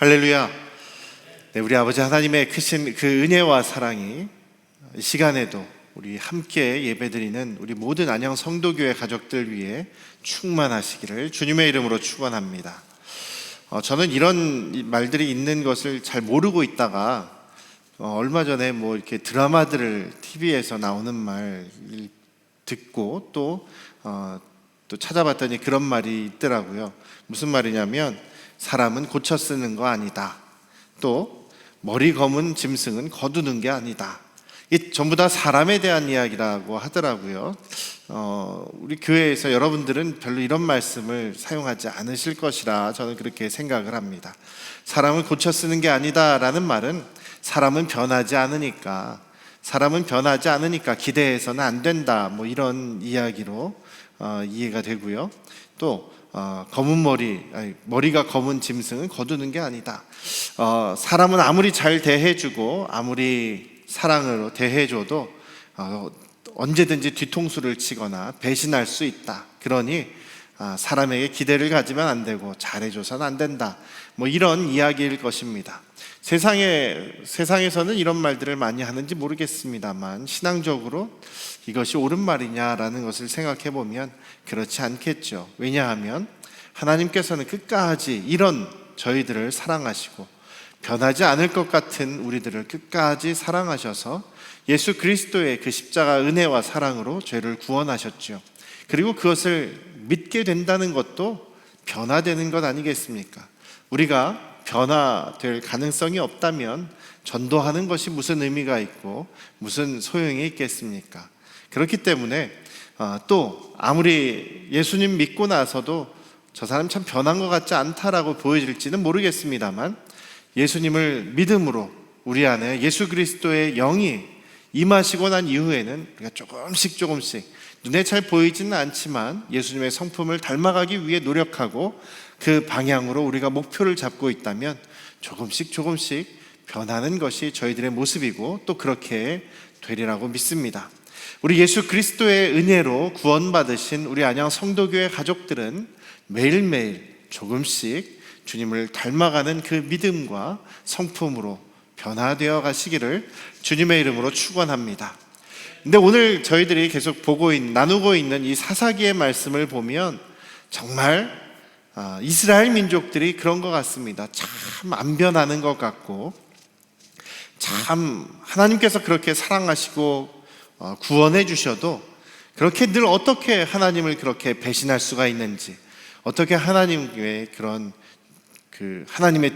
할렐루야. 네, 우리 아버지 하나님의 크신 그 은혜와 사랑이 이 시간에도 우리 함께 예배드리는 우리 모든 안양 성도교회 가족들 위해 충만하시기를 주님의 이름으로 축원합니다. 저는 이런 말들이 있는 것을 잘 모르고 있다가 얼마 전에 이렇게 드라마들을 TV에서 나오는 말 듣고 또 찾아봤더니 그런 말이 있더라고요. 무슨 말이냐면 사람은 고쳐 쓰는 거 아니다. 또 머리 검은 짐승은 거두는 게 아니다. 이게 전부 다 사람에 대한 이야기라고 하더라고요. 우리 교회에서 여러분들은 별로 이런 말씀을 사용하지 않으실 것이라 저는 그렇게 생각을 합니다. 사람을 고쳐 쓰는 게 아니다라는 말은 사람은 변하지 않으니까 기대해서는 안 된다, 이런 이야기로 이해가 되고요. 또 머리가 검은 짐승은 거두는 게 아니다. 사람은 아무리 잘 대해주고 아무리 사랑으로 대해줘도 언제든지 뒤통수를 치거나 배신할 수 있다. 그러니 사람에게 기대를 가지면 안 되고 잘해줘서는 안 된다. 이런 이야기일 것입니다. 세상에서는 이런 말들을 많이 하는지 모르겠습니다만 신앙적으로 이것이 옳은 말이냐라는 것을 생각해 보면 그렇지 않겠죠. 왜냐하면 하나님께서는 끝까지 이런 저희들을 사랑하시고 변하지 않을 것 같은 우리들을 끝까지 사랑하셔서 예수 그리스도의 그 십자가 은혜와 사랑으로 죄를 구원하셨죠. 그리고 그것을 믿게 된다는 것도 변화되는 것 아니겠습니까? 우리가 변화될 가능성이 없다면 전도하는 것이 무슨 의미가 있고 무슨 소용이 있겠습니까? 그렇기 때문에 또 아무리 예수님 믿고 나서도 저 사람 참 변한 것 같지 않다라고 보여질지는 모르겠습니다만 예수님을 믿음으로 우리 안에 예수 그리스도의 영이 임하시고 난 이후에는 우리가 조금씩 눈에 잘 보이지는 않지만 예수님의 성품을 닮아가기 위해 노력하고 그 방향으로 우리가 목표를 잡고 있다면 조금씩 변하는 것이 저희들의 모습이고 또 그렇게 되리라고 믿습니다. 우리 예수 그리스도의 은혜로 구원받으신 우리 안양 성도교회 가족들은 매일매일 조금씩 주님을 닮아가는 그 믿음과 성품으로 변화되어 가시기를 주님의 이름으로 축원합니다. 근데 오늘 저희들이 계속 나누고 있는 이 사사기의 말씀을 보면 정말 이스라엘 민족들이 그런 것 같습니다. 참 안 변하는 것 같고 참 하나님께서 그렇게 사랑하시고 구원해 주셔도 그렇게 늘 어떻게 하나님을 그렇게 배신할 수가 있는지, 어떻게 하나님의 그런 하나님의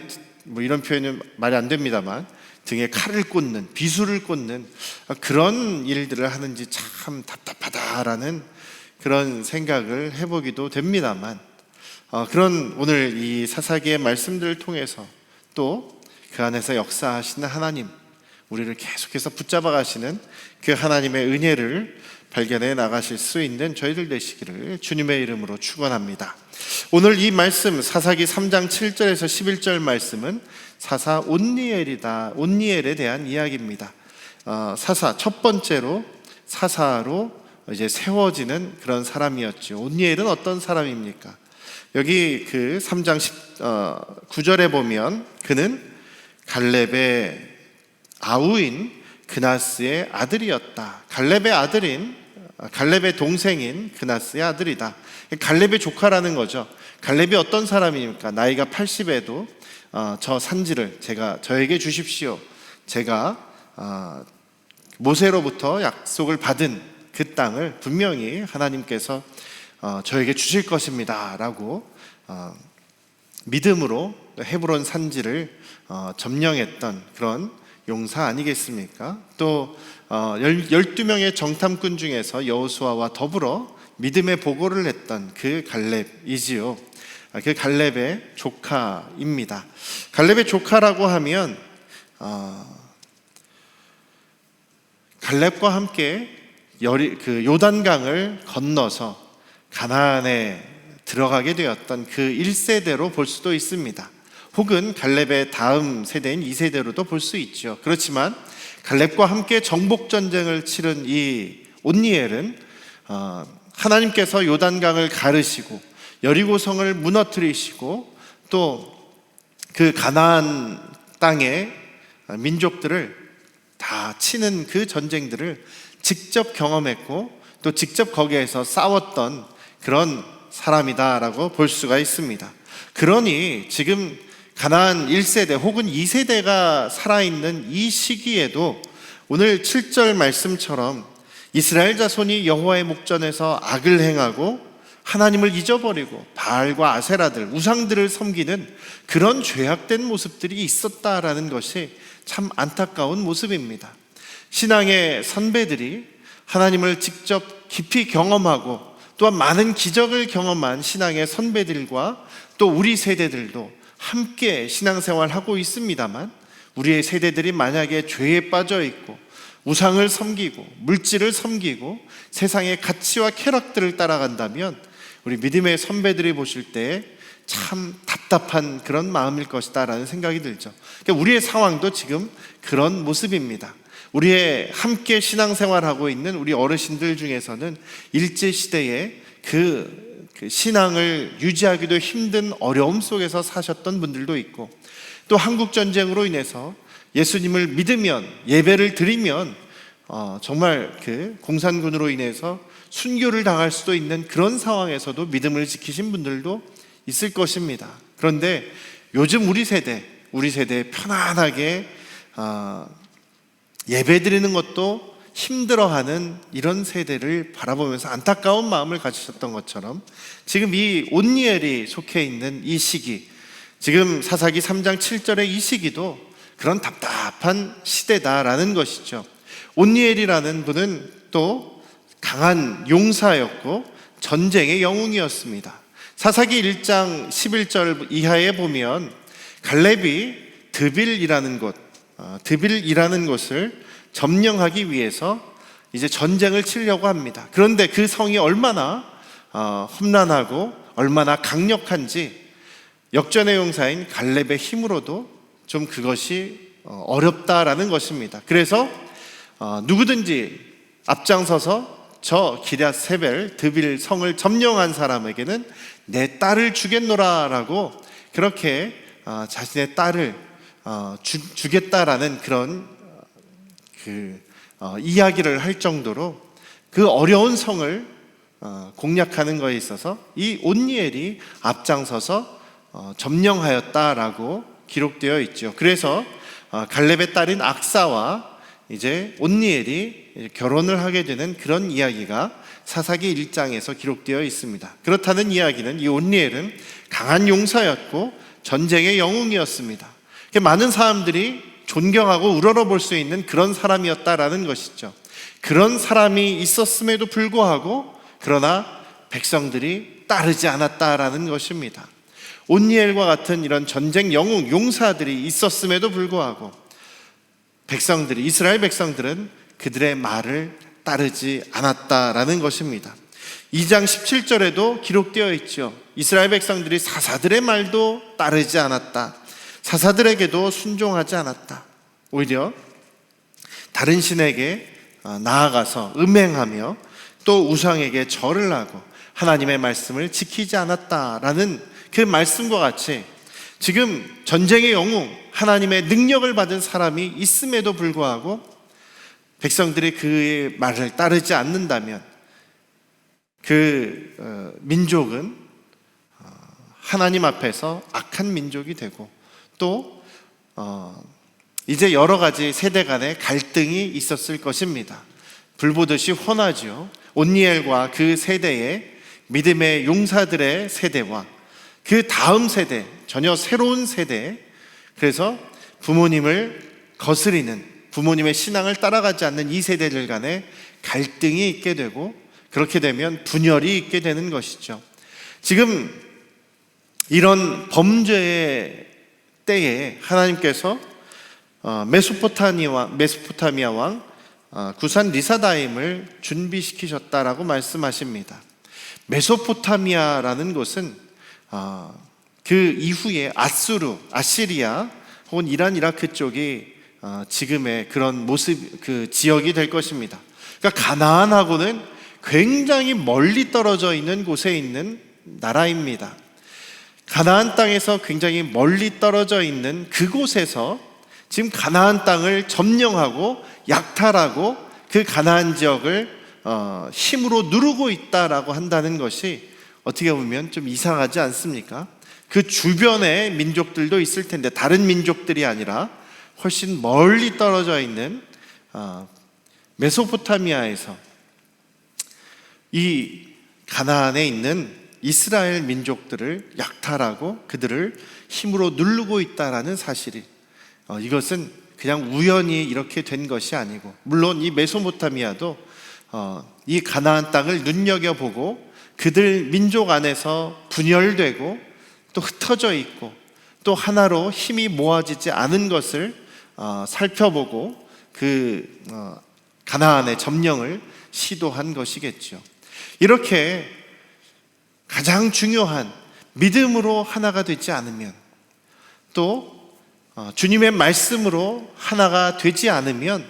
이런 표현은 말이 안 됩니다만 등에 칼을 꽂는, 비수를 꽂는 그런 일들을 하는지 참 답답하다라는 그런 생각을 해보기도 됩니다만 그런 오늘 이 사사기의 말씀들을 통해서 또 그 안에서 역사하시는 하나님, 우리를 계속해서 붙잡아 가시는 그 하나님의 은혜를 발견해 나가실 수 있는 저희들 되시기를 주님의 이름으로 축원합니다. 오늘 이 말씀 사사기 3장 7절에서 11절 말씀은 사사 온니엘에 대한 이야기입니다. 첫 번째로 사사로 이제 세워지는 그런 사람이었죠. 온니엘은 어떤 사람입니까? 여기 그 3장 9절에 보면 그는 갈렙의 아우인 그나스의 아들이었다. 갈렙의 동생인 그나스의 아들이다. 갈렙의 조카라는 거죠. 갈렙이 어떤 사람입니까? 나이가 80에도 저 산지를 저에게 주십시오. 제가 모세로부터 약속을 받은 그 땅을 분명히 하나님께서 저에게 주실 것입니다 라고 믿음으로 헤브론 산지를 점령했던 그런 용사 아니겠습니까? 또 12명의 정탐꾼 중에서 여호수아와 더불어 믿음의 보고를 했던 그 갈렙이지요. 그 갈렙의 조카입니다. 갈렙의 조카라고 하면 갈렙과 함께 요단강을 건너서 가나안에 들어가게 되었던 그 1세대로 볼 수도 있습니다. 혹은 갈렙의 다음 세대인 2세대로도 볼 수 있죠. 그렇지만 갈렙과 함께 정복전쟁을 치른 이 온니엘은 하나님께서 요단강을 가르시고 여리고성을 무너뜨리시고 또 그 가나안 땅의 민족들을 다 치는 그 전쟁들을 직접 경험했고 또 직접 거기에서 싸웠던 그런 사람이다라고 볼 수가 있습니다. 그러니 지금 가나안 1세대 혹은 2세대가 살아있는 이 시기에도 오늘 7절 말씀처럼 이스라엘 자손이 여호와의 목전에서 악을 행하고 하나님을 잊어버리고 바알과 아세라들, 우상들을 섬기는 그런 죄악된 모습들이 있었다라는 것이 참 안타까운 모습입니다. 신앙의 선배들이 하나님을 직접 깊이 경험하고 또한 많은 기적을 경험한 신앙의 선배들과 또 우리 세대들도 함께 신앙생활하고 있습니다만, 우리의 세대들이 만약에 죄에 빠져 있고 우상을 섬기고 물질을 섬기고 세상의 가치와 쾌락들을 따라간다면 우리 믿음의 선배들이 보실 때 참 답답한 그런 마음일 것이다 라는 생각이 들죠. 그러니까 우리의 상황도 지금 그런 모습입니다. 우리의 함께 신앙생활하고 있는 우리 어르신들 중에서는 일제시대에 그 신앙을 유지하기도 힘든 어려움 속에서 사셨던 분들도 있고, 또 한국전쟁으로 인해서 예수님을 믿으면, 예배를 드리면 정말 그 공산군으로 인해서 순교를 당할 수도 있는 그런 상황에서도 믿음을 지키신 분들도 있을 것입니다. 그런데 요즘 우리 세대 편안하게 예배 드리는 것도 힘들어하는 이런 세대를 바라보면서 안타까운 마음을 가지셨던 것처럼 지금 이 온니엘이 속해 있는 이 시기, 지금 사사기 3장 7절의 이 시기도 그런 답답한 시대다라는 것이죠. 온니엘이라는 분은 또 강한 용사였고 전쟁의 영웅이었습니다. 사사기 1장 11절 이하에 보면 갈렙이 드빌이라는 곳을 점령하기 위해서 이제 전쟁을 치려고 합니다. 그런데 그 성이 얼마나 험난하고 얼마나 강력한지 역전의 용사인 갈렙의 힘으로도 좀 그것이 어렵다라는 것입니다. 그래서 누구든지 앞장서서 저 기럇 세벨 드빌 성을 점령한 사람에게는 내 딸을 주겠노라라고 그렇게 자신의 딸을 주겠다라는 그런 이야기를 할 정도로 그 어려운 성을 공략하는 것에 있어서 이 온니엘이 앞장서서 점령하였다라고 기록되어 있죠. 그래서 갈렙의 딸인 악사와 이제 온니엘이 결혼을 하게 되는 그런 이야기가 사사기 1장에서 기록되어 있습니다. 그렇다는 이야기는 이 온니엘은 강한 용사였고 전쟁의 영웅이었습니다. 많은 사람들이 존경하고 우러러볼 수 있는 그런 사람이었다라는 것이죠. 그런 사람이 있었음에도 불구하고 그러나 백성들이 따르지 않았다라는 것입니다. 온니엘과 같은 이런 전쟁 영웅, 용사들이 있었음에도 불구하고 이스라엘 백성들은 그들의 말을 따르지 않았다라는 것입니다. 2장 17절에도 기록되어 있죠. 이스라엘 백성들이 사사들의 말도 따르지 않았다. 사사들에게도 순종하지 않았다. 오히려 다른 신에게 나아가서 음행하며 또 우상에게 절을 하고 하나님의 말씀을 지키지 않았다라는 그 말씀과 같이 지금 전쟁의 영웅, 하나님의 능력을 받은 사람이 있음에도 불구하고 백성들이 그의 말을 따르지 않는다면 그 민족은 하나님 앞에서 악한 민족이 되고 또 이제 여러 가지 세대 간의 갈등이 있었을 것입니다. 불보듯이 훤하죠. 온니엘과 그 세대의 믿음의 용사들의 세대와 그 다음 세대, 전혀 새로운 세대, 그래서 부모님을 거스리는, 부모님의 신앙을 따라가지 않는 이 세대들 간에 갈등이 있게 되고 그렇게 되면 분열이 있게 되는 것이죠. 지금 이런 범죄의 때에 하나님께서 메소포타미아 왕 구산 리사다임을 준비시키셨다라고 말씀하십니다. 메소포타미아라는 곳은 그 이후에 아시리아 혹은 이란, 이라크 쪽이 지금의 그런 모습, 그 지역이 될 것입니다. 그러니까 가나안하고는 굉장히 멀리 떨어져 있는 곳에 있는 나라입니다. 가나안 땅에서 굉장히 멀리 떨어져 있는 그곳에서 지금 가나안 땅을 점령하고 약탈하고 그 가나안 지역을 힘으로 누르고 있다라고 한다는 것이 어떻게 보면 좀 이상하지 않습니까? 그 주변에 민족들도 있을 텐데 다른 민족들이 아니라 훨씬 멀리 떨어져 있는 메소포타미아에서 이 가나안에 있는 이스라엘 민족들을 약탈하고 그들을 힘으로 누르고 있다라는 사실이, 이것은 그냥 우연히 이렇게 된 것이 아니고, 물론 이 메소포타미아도 이 가나안 땅을 눈여겨보고 그들 민족 안에서 분열되고 또 흩어져 있고 또 하나로 힘이 모아지지 않은 것을 살펴보고 그 가나안의 점령을 시도한 것이겠죠. 이렇게 가장 중요한 믿음으로 하나가 되지 않으면, 또 주님의 말씀으로 하나가 되지 않으면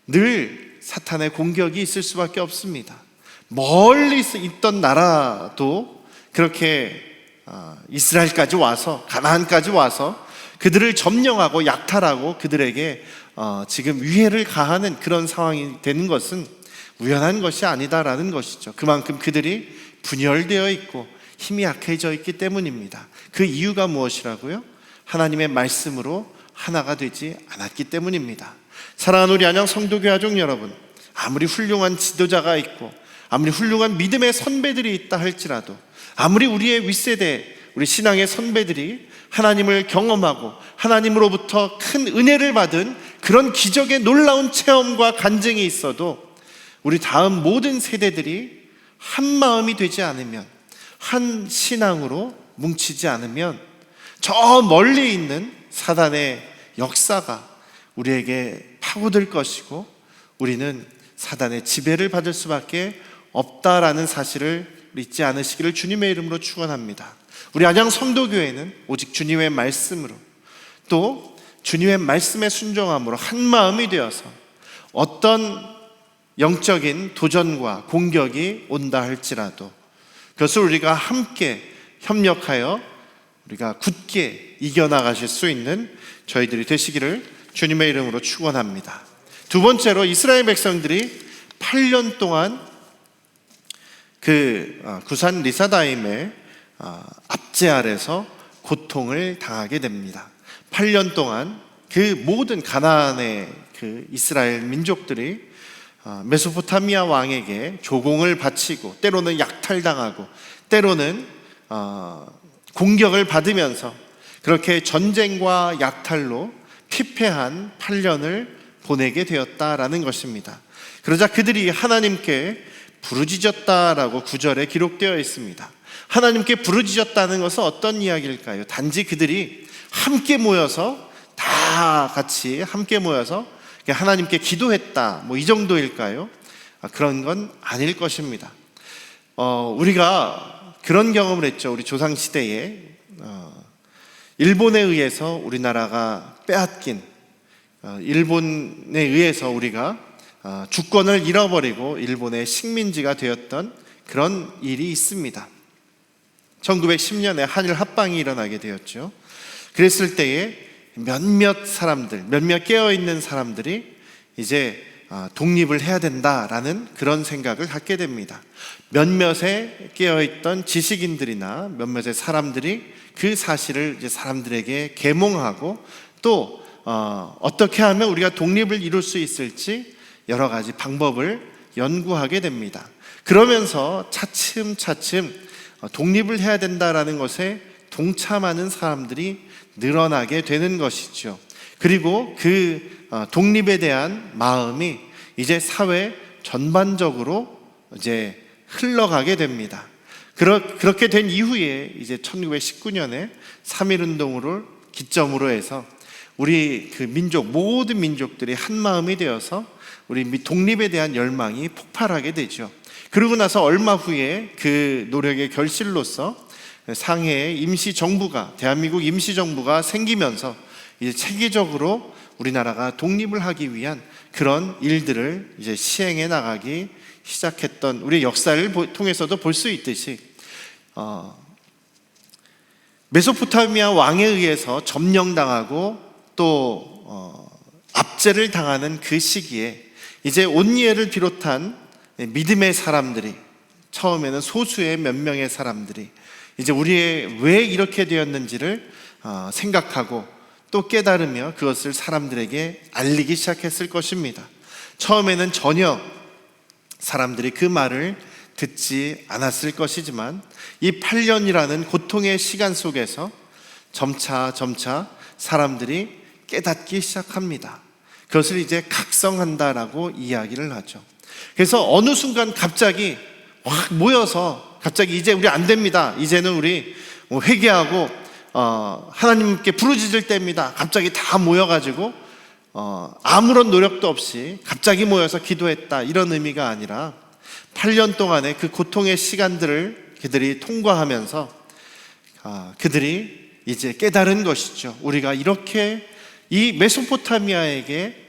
늘 사탄의 공격이 있을 수밖에 없습니다. 멀리 있던 나라도 그렇게 이스라엘까지 와서, 가나안까지 와서 그들을 점령하고 약탈하고 그들에게 지금 위해를 가하는 그런 상황이 되는 것은 우연한 것이 아니다라는 것이죠. 그만큼 그들이 분열되어 있고 힘이 약해져 있기 때문입니다. 그 이유가 무엇이라고요? 하나님의 말씀으로 하나가 되지 않았기 때문입니다. 사랑하는 우리 안양 성도교회 가족 여러분, 아무리 훌륭한 지도자가 있고 아무리 훌륭한 믿음의 선배들이 있다 할지라도, 아무리 우리의 윗세대, 우리 신앙의 선배들이 하나님을 경험하고 하나님으로부터 큰 은혜를 받은 그런 기적의 놀라운 체험과 간증이 있어도 우리 다음 모든 세대들이 한 마음이 되지 않으면, 한 신앙으로 뭉치지 않으면 저 멀리 있는 사단의 역사가 우리에게 파고들 것이고 우리는 사단의 지배를 받을 수밖에 없다라는 사실을 잊지 않으시기를 주님의 이름으로 축원합니다. 우리 안양 성도교회는 오직 주님의 말씀으로, 또 주님의 말씀에 순종함으로 한 마음이 되어서 어떤 영적인 도전과 공격이 온다 할지라도 그것을 우리가 함께 협력하여 우리가 굳게 이겨나가실 수 있는 저희들이 되시기를 주님의 이름으로 축원합니다. 두 번째로, 이스라엘 백성들이 8년 동안 그 구산 리사다임의 압제 아래서 고통을 당하게 됩니다. 8년 동안 그 모든 가나안의 그 이스라엘 민족들이 메소포타미아 왕에게 조공을 바치고 때로는 약탈당하고 때로는 공격을 받으면서 그렇게 전쟁과 약탈로 피폐한 8년을 보내게 되었다라는 것입니다. 그러자 그들이 하나님께 부르짖었다라고 9절에 기록되어 있습니다. 하나님께 부르짖었다는 것은 어떤 이야기일까요? 단지 그들이 함께 모여서, 다 같이 함께 모여서 하나님께 기도했다, 이 정도일까요? 그런 건 아닐 것입니다. 우리가 그런 경험을 했죠. 우리 조상시대에 일본에 의해서 우리나라가 빼앗긴, 일본에 의해서 우리가 주권을 잃어버리고 일본의 식민지가 되었던 그런 일이 있습니다. 1910년에 한일 합방이 일어나게 되었죠. 그랬을 때에 몇몇 사람들, 몇몇 깨어있는 사람들이 이제 독립을 해야 된다라는 그런 생각을 갖게 됩니다. 몇몇의 깨어있던 지식인들이나 몇몇의 사람들이 그 사실을 이제 사람들에게 계몽하고 또 어떻게 하면 우리가 독립을 이룰 수 있을지 여러 가지 방법을 연구하게 됩니다. 그러면서 차츰차츰 독립을 해야 된다라는 것에 동참하는 사람들이 늘어나게 되는 것이죠. 그리고 그 독립에 대한 마음이 이제 사회 전반적으로 이제 흘러가게 됩니다. 그렇게 된 이후에 이제 1919년에 3.1운동을 기점으로 해서 우리 그 민족, 모든 민족들이 한 마음이 되어서 우리 독립에 대한 열망이 폭발하게 되죠. 그러고 나서 얼마 후에 그 노력의 결실로서 상해의 임시정부가, 대한민국 임시정부가 생기면서 이제 체계적으로 우리나라가 독립을 하기 위한 그런 일들을 이제 시행해 나가기 시작했던 우리 역사를 통해서도 볼 수 있듯이 메소포타미아 왕에 의해서 점령당하고 또 압제를 당하는 그 시기에 이제 온니엘을 비롯한 믿음의 사람들이, 처음에는 소수의 몇 명의 사람들이 이제 우리의 왜 이렇게 되었는지를 생각하고 또 깨달으며 그것을 사람들에게 알리기 시작했을 것입니다. 처음에는 전혀 사람들이 그 말을 듣지 않았을 것이지만 이 8년이라는 고통의 시간 속에서 점차 사람들이 깨닫기 시작합니다. 그것을 이제 각성한다라고 이야기를 하죠. 그래서 어느 순간 갑자기 확 모여서 갑자기 이제 우리 안 됩니다. 이제는 우리 회개하고 하나님께 부르짖을 때입니다. 갑자기 다 모여가지고 아무런 노력도 없이 갑자기 모여서 기도했다, 이런 의미가 아니라 8년 동안의 그 고통의 시간들을 그들이 통과하면서 그들이 이제 깨달은 것이죠. 우리가 이렇게 이 메소포타미아에게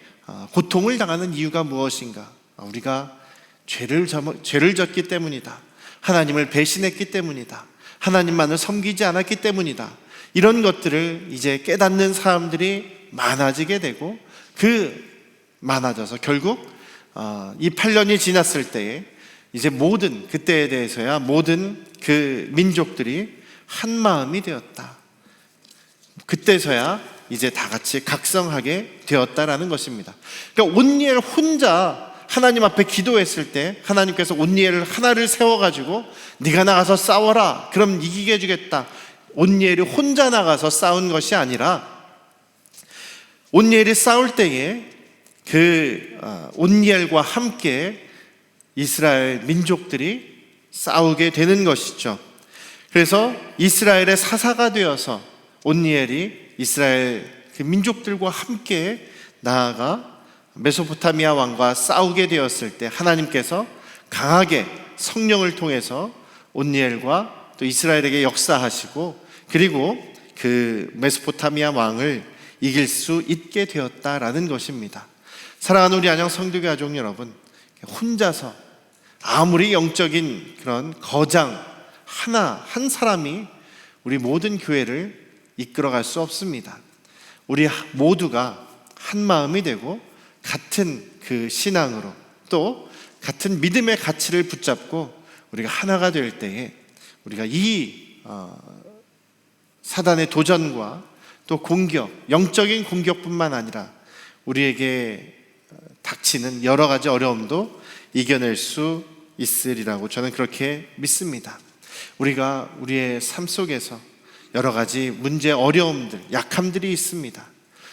고통을 당하는 이유가 무엇인가? 우리가 죄를 졌기 때문이다. 하나님을 배신했기 때문이다. 하나님만을 섬기지 않았기 때문이다. 이런 것들을 이제 깨닫는 사람들이 많아지게 되고, 많아져서 결국 이 8년이 지났을 때에 이제 그때에 대해서야 모든 그 민족들이 한 마음이 되었다. 그때서야 이제 다 같이 각성하게 되었다라는 것입니다. 그러니까 온니엘 혼자 하나님 앞에 기도했을 때 하나님께서 온니엘을 하나를 세워가지고 네가 나가서 싸워라, 그럼 이기게 해주겠다. 온니엘이 혼자 나가서 싸운 것이 아니라 온니엘이 싸울 때에 온니엘과 함께 이스라엘 민족들이 싸우게 되는 것이죠. 그래서 이스라엘의 사사가 되어서 온니엘이 이스라엘 그 민족들과 함께 나아가 메소포타미아 왕과 싸우게 되었을 때 하나님께서 강하게 성령을 통해서 온니엘과 또 이스라엘에게 역사하시고, 그리고 그 메소포타미아 왕을 이길 수 있게 되었다라는 것입니다. 사랑하는 우리 안양 성도교 가족 여러분, 혼자서 아무리 영적인 그런 거장 한 사람이 우리 모든 교회를 이끌어갈 수 없습니다. 우리 모두가 한 마음이 되고 같은 그 신앙으로 또 같은 믿음의 가치를 붙잡고 우리가 하나가 될 때에 우리가 이 사단의 도전과 또 공격, 영적인 공격뿐만 아니라 우리에게 닥치는 여러 가지 어려움도 이겨낼 수 있으리라고 저는 그렇게 믿습니다. 우리가 우리의 삶 속에서 여러 가지 문제, 어려움들, 약함들이 있습니다.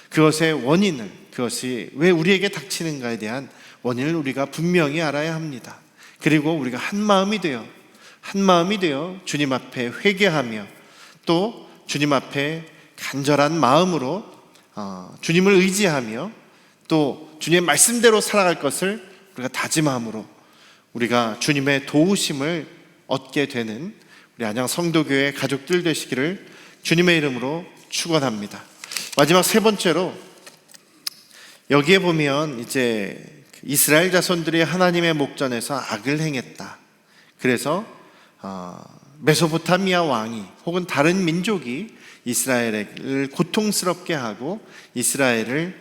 그것의 원인을, 그것이 왜 우리에게 닥치는가에 대한 원인을 우리가 분명히 알아야 합니다. 그리고 우리가 한 마음이 되어 주님 앞에 회개하며 또 주님 앞에 간절한 마음으로 주님을 의지하며 또 주님의 말씀대로 살아갈 것을 우리가 다짐함으로 우리가 주님의 도우심을 얻게 되는 우리 안양 성도교회 가족들 되시기를 주님의 이름으로 축원합니다. 마지막 세 번째로, 여기에 보면 이제 이스라엘 자손들이 하나님의 목전에서 악을 행했다. 그래서 메소포타미아 왕이 혹은 다른 민족이 이스라엘을 고통스럽게 하고 이스라엘을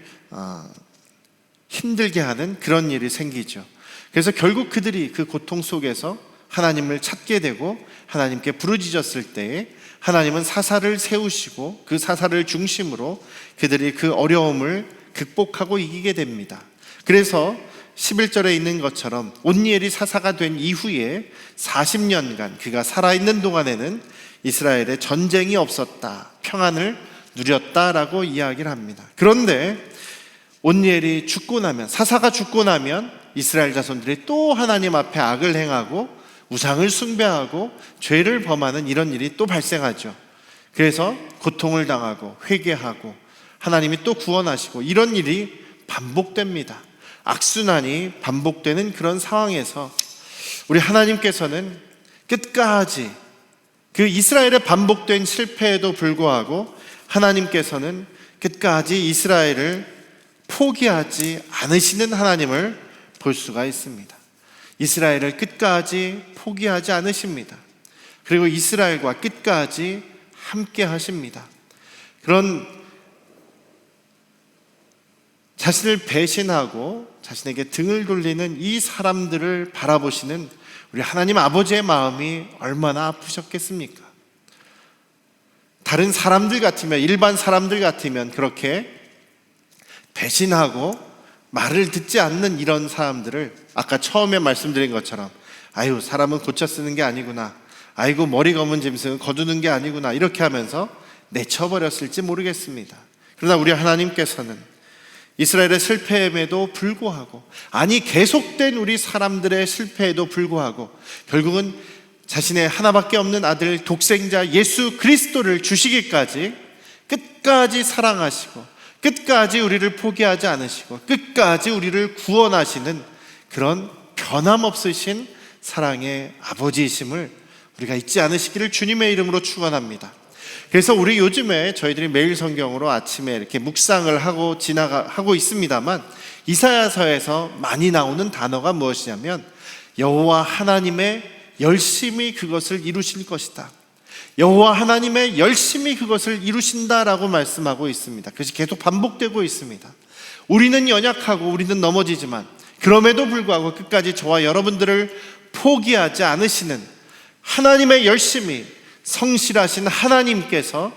힘들게 하는 그런 일이 생기죠. 그래서 결국 그들이 그 고통 속에서 하나님을 찾게 되고 하나님께 부르짖었을 때에 하나님은 사사를 세우시고 그 사사를 중심으로 그들이 그 어려움을 극복하고 이기게 됩니다. 그래서 11절에 있는 것처럼 온니엘이 사사가 된 이후에 40년간 그가 살아있는 동안에는 이스라엘에 전쟁이 없었다, 평안을 누렸다라고 이야기를 합니다. 그런데 온니엘이 죽고 나면, 사사가 죽고 나면 이스라엘 자손들이 또 하나님 앞에 악을 행하고 우상을 숭배하고 죄를 범하는 이런 일이 또 발생하죠. 그래서 고통을 당하고 회개하고 하나님이 또 구원하시고 이런 일이 반복됩니다. 악순환이 반복되는 그런 상황에서 우리 하나님께서는 끝까지 그 이스라엘의 반복된 실패에도 불구하고 하나님께서는 끝까지 이스라엘을 포기하지 않으시는 하나님을 볼 수가 있습니다. 이스라엘을 끝까지 포기하지 않으십니다. 그리고 이스라엘과 끝까지 함께 하십니다. 그런 자신을 배신하고 자신에게 등을 돌리는 이 사람들을 바라보시는 우리 하나님 아버지의 마음이 얼마나 아프셨겠습니까? 다른 사람들 같으면, 일반 사람들 같으면 그렇게 배신하고 말을 듣지 않는 이런 사람들을 아까 처음에 말씀드린 것처럼 아유, 사람은 고쳐 쓰는 게 아니구나, 아이고, 머리 검은 짐승은 거두는 게 아니구나, 이렇게 하면서 내쳐버렸을지 모르겠습니다. 그러나 우리 하나님께서는 이스라엘의 실패임에도 불구하고, 아니 계속된 우리 사람들의 실패에도 불구하고 결국은 자신의 하나밖에 없는 아들 독생자 예수 그리스도를 주시기까지 끝까지 사랑하시고 끝까지 우리를 포기하지 않으시고 끝까지 우리를 구원하시는 그런 변함없으신 사랑의 아버지이심을 우리가 잊지 않으시기를 주님의 이름으로 축원합니다. 그래서 우리 요즘에 저희들이 매일 성경으로 아침에 이렇게 묵상을 하고 있습니다만, 이사야서에서 많이 나오는 단어가 무엇이냐면 여호와 하나님의 열심히 그것을 이루실 것이다, 여호와 하나님의 열심히 그것을 이루신다라고 말씀하고 있습니다. 그것이 계속 반복되고 있습니다. 우리는 연약하고 우리는 넘어지지만 그럼에도 불구하고 끝까지 저와 여러분들을 포기하지 않으시는 하나님의 열심히, 성실하신 하나님께서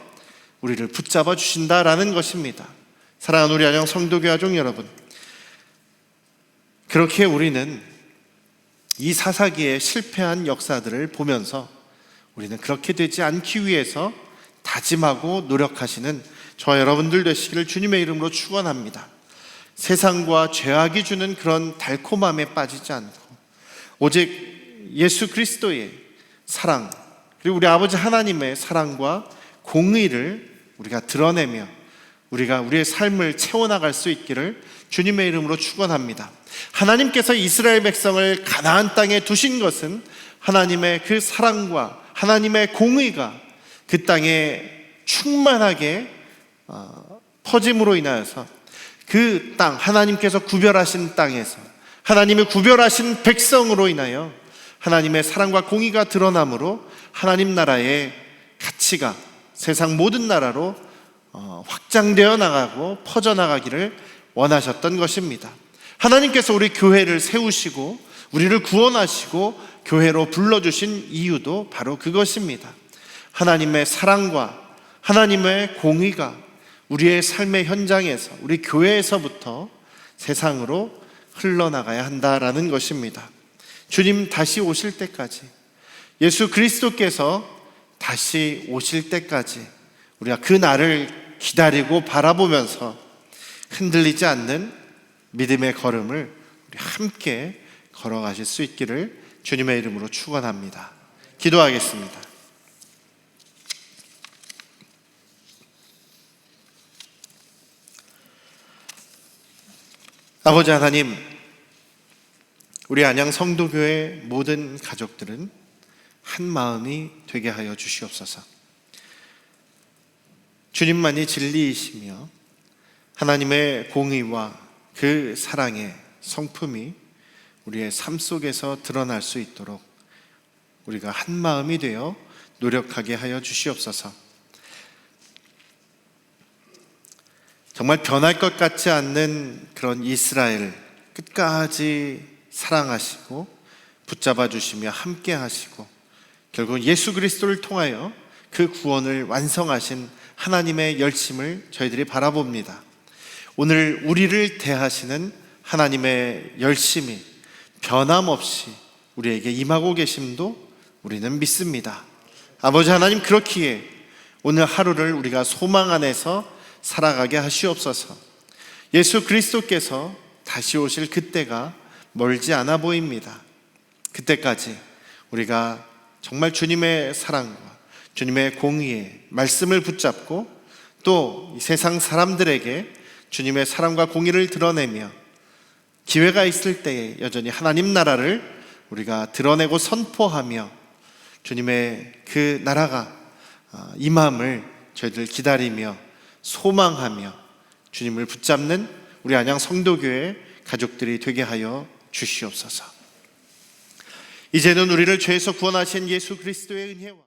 우리를 붙잡아 주신다라는 것입니다. 사랑하는 우리 안녕 성도교 가족 여러분, 그렇게 우리는 이 사사기의 실패한 역사들을 보면서 우리는 그렇게 되지 않기 위해서 다짐하고 노력하시는 저와 여러분들 되시기를 주님의 이름으로 축원합니다. 세상과 죄악이 주는 그런 달콤함에 빠지지 않고 오직 예수 그리스도의 사랑, 그리고 우리 아버지 하나님의 사랑과 공의를 우리가 드러내며 우리가 우리의 삶을 채워나갈 수 있기를 주님의 이름으로 축원합니다. 하나님께서 이스라엘 백성을 가나안 땅에 두신 것은 하나님의 그 사랑과 하나님의 공의가 그 땅에 충만하게 퍼짐으로 인하여서 그 땅, 하나님께서 구별하신 땅에서 하나님의 구별하신 백성으로 인하여 하나님의 사랑과 공의가 드러남으로 하나님 나라의 가치가 세상 모든 나라로 확장되어 나가고 퍼져나가기를 원하셨던 것입니다. 하나님께서 우리 교회를 세우시고 우리를 구원하시고 교회로 불러주신 이유도 바로 그것입니다. 하나님의 사랑과 하나님의 공의가 우리의 삶의 현장에서, 우리 교회에서부터 세상으로 흘러나가야 한다라는 것입니다. 주님 다시 오실 때까지, 예수 그리스도께서 다시 오실 때까지 우리가 그 날을 기다리고 바라보면서 흔들리지 않는 믿음의 걸음을 우리 함께 걸어가실 수 있기를 주님의 이름으로 축원합니다. 기도하겠습니다. 아버지 하나님, 우리 안양 성도교회 모든 가족들은 한 마음이 되게 하여 주시옵소서. 주님만이 진리이시며 하나님의 공의와 그 사랑의 성품이 우리의 삶 속에서 드러날 수 있도록 우리가 한 마음이 되어 노력하게 하여 주시옵소서. 정말 변할 것 같지 않는 그런 이스라엘 끝까지 사랑하시고 붙잡아 주시며 함께 하시고 결국 예수 그리스도를 통하여 그 구원을 완성하신 하나님의 열심을 저희들이 바라봅니다. 오늘 우리를 대하시는 하나님의 열심이 변함없이 우리에게 임하고 계심도 우리는 믿습니다. 아버지 하나님, 그렇기에 오늘 하루를 우리가 소망 안에서 살아가게 하시옵소서. 예수 그리스도께서 다시 오실 그때가 멀지 않아 보입니다. 그때까지 우리가 정말 주님의 사랑과 주님의 공의의 말씀을 붙잡고 또 세상 사람들에게 주님의 사랑과 공의를 드러내며 기회가 있을 때에 여전히 하나님 나라를 우리가 드러내고 선포하며 주님의 그 나라가 임함을 저희들 기다리며 소망하며 주님을 붙잡는 우리 안양 성도교회 가족들이 되게 하여 주시옵소서. 이제는 우리를 죄에서 구원하신 예수 그리스도의 은혜와